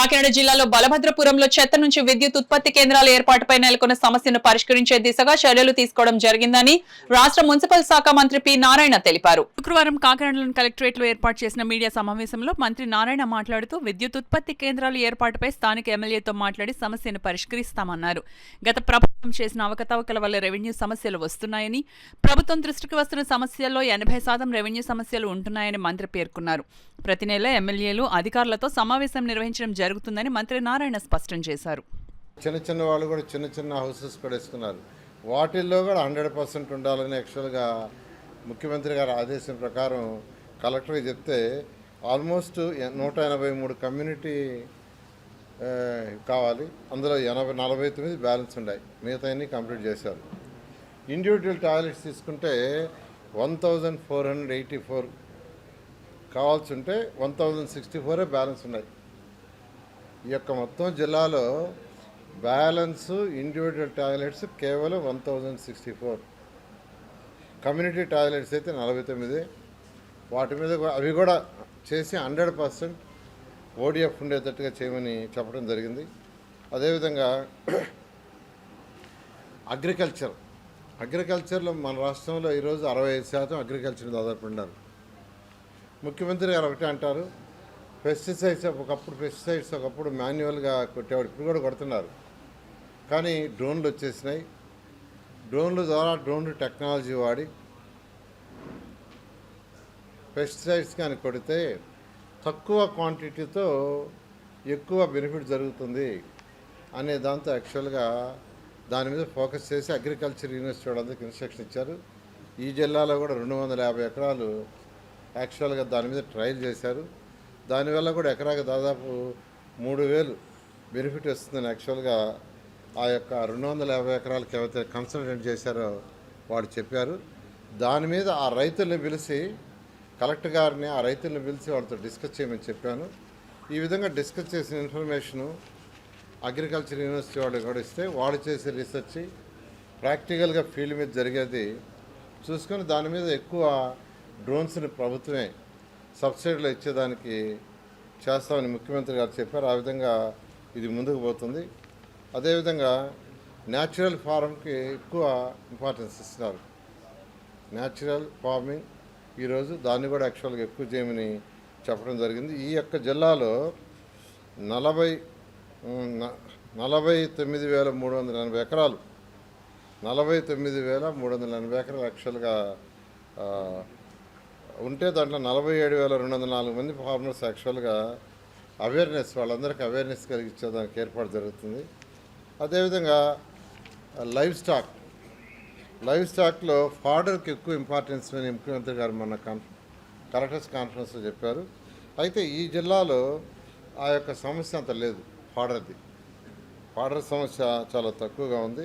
కాకినాడ జిల్లాలో బలభద్రపురంలో చెత్త నుంచి విద్యుత్ ఉత్పత్తి కేంద్రాల ఏర్పాటుపై నెలకొన్న సమస్యను పరిష్కరించే దిశగా చర్యలు తీసుకోవడం జరిగిందని రాష్ట్ర మున్సిపల్ శాఖ మంత్రి పి నారాయణ తెలిపారు. శుక్రవారం కాకినాడలోని కలెక్టరేట్ లో ఏర్పాటు చేసిన మీడియా సమావేశంలో మంత్రి నారాయణ మాట్లాడుతూ విద్యుత్ ఉత్పత్తి కేంద్రాల ఏర్పాటుపై స్థానిక ఎమ్మెల్యేతో మాట్లాడి సమస్యను పరిష్కరిస్తామన్నారు. గత ప్రభుత్వం చేసిన అవకతవకల వల్ల రెవెన్యూ సమస్యలు వస్తున్నాయని, ప్రభుత్వం దృష్టికి వస్తున్న సమస్యల్లో 80% రెవెన్యూ సమస్యలు ఉంటున్నాయని మంత్రి పేర్కొన్నారు. ప్రతి నెల ఎమ్మెల్యేలు అధికారులతో సమావేశం నిర్వహించడం జరుగుతుందని మంత్రి నారాయణ స్పష్టం చేశారు. చిన్న వాళ్ళు కూడా చిన్న హౌసెస్ కూడా ఇస్తున్నారు. వాటిల్లో కూడా 100% ఉండాలని యాక్చువల్గా ముఖ్యమంత్రి గారి ఆదేశం ప్రకారం కలెక్టర్కి చెప్తే ఆల్మోస్ట్ 183 కమ్యూనిటీ కావాలి. అందులో 49 బ్యాలెన్స్ ఉన్నాయి, మిగతా అన్నీ కంప్లీట్ చేశారు. ఇండివిజువల్ టాయిలెట్స్ తీసుకుంటే 1484 కావాల్సి ఉంటే 1064 బ్యాలెన్స్ ఉన్నాయి. ఈ యొక్క మొత్తం జిల్లాలో బ్యాలెన్స్ ఇండివిజువల్ టాయిలెట్స్ కేవలం 1064, కమ్యూనిటీ టాయిలెట్స్ అయితే 49. వాటి మీద అవి కూడా చేసి 100% ఓడిఎఫ్ ఉండేటట్టుగా చేయమని చెప్పడం జరిగింది. అదేవిధంగా అగ్రికల్చర్లో మన రాష్ట్రంలో ఈరోజు 65% అగ్రికల్చర్ ఆధారపడి ఉన్నారు. ముఖ్యమంత్రి గారు ఒకటే అంటారు, పెస్టిసైడ్స్ ఒకప్పుడు మాన్యువల్గా కొట్టేవాడు, ఇప్పుడు కూడా కొడుతున్నారు. కానీ డ్రోన్లు వచ్చేసినాయి. డ్రోన్లు టెక్నాలజీ వాడి పెస్టిసైడ్స్ కానీ కొడితే తక్కువ క్వాంటిటీతో ఎక్కువ బెనిఫిట్ జరుగుతుంది అనే దాంతో యాక్చువల్గా దాని మీద ఫోకస్ చేసి అగ్రికల్చర్ యూనివర్సిటీ వాళ్ళందరికీ ఇన్స్ట్రక్షన్ ఇచ్చారు. ఈ జిల్లాలో కూడా 250 ఎకరాలు యాక్చువల్గా దాని మీద ట్రయల్ చేశారు. దానివల్ల కూడా ఎకరాకి దాదాపు 3000 బెనిఫిట్ వస్తుందని యాక్చువల్గా ఆ యొక్క 250 ఎకరాలకు ఎవరైతే కన్సల్టెంట్ చేశారో వాడు చెప్పారు. దాని మీద ఆ రైతుల్ని పిలిచి కలెక్టర్ గారిని ఆ రైతుల్ని పిలిచి వాళ్ళతో డిస్కస్ చేయమని చెప్పాను. ఈ విధంగా డిస్కస్ చేసిన ఇన్ఫర్మేషను అగ్రికల్చర్ యూనివర్సిటీ వాళ్ళకి కూడా ఇస్తే వాళ్ళు చేసే రీసెర్చ్ ప్రాక్టికల్గా ఫీల్డ్ మీద జరిగేది చూసుకొని దాని మీద ఎక్కువ డ్రోన్స్ని ప్రభుత్వమే సబ్సిడీలో ఇచ్చేదానికి చేస్తామని ముఖ్యమంత్రి గారు చెప్పారు. ఆ విధంగా ఇది ముందుకు పోతుంది. అదేవిధంగా న్యాచురల్ ఫార్మ్కి ఎక్కువ ఇంపార్టెన్స్ ఇస్తున్నారు. న్యాచురల్ ఫార్మింగ్ ఈరోజు దాన్ని కూడా యాక్చువల్గా ఎక్కువ చేయమని చెప్పడం జరిగింది. ఈ యొక్క జిల్లాలో 49,380 ఎకరాలు 49,380 ఎకరాలు యాక్చువల్గా ఉంటే దాంట్లో 47,204 మంది ఫార్మర్స్ యాక్చువల్గా వాళ్ళందరికీ అవేర్నెస్ కలిగించేదానికి ఏర్పాటు జరుగుతుంది. అదేవిధంగా లైవ్ స్టాక్లో ఫాడర్కి ఎక్కువ ఇంపార్టెన్స్ అని ముఖ్యమంత్రి గారు మొన్న కలెక్టర్స్ కాన్ఫరెన్స్లో చెప్పారు. అయితే ఈ జిల్లాలో ఆ యొక్క సమస్య అంత లేదు. ఫాడర్ సమస్య చాలా తక్కువగా ఉంది.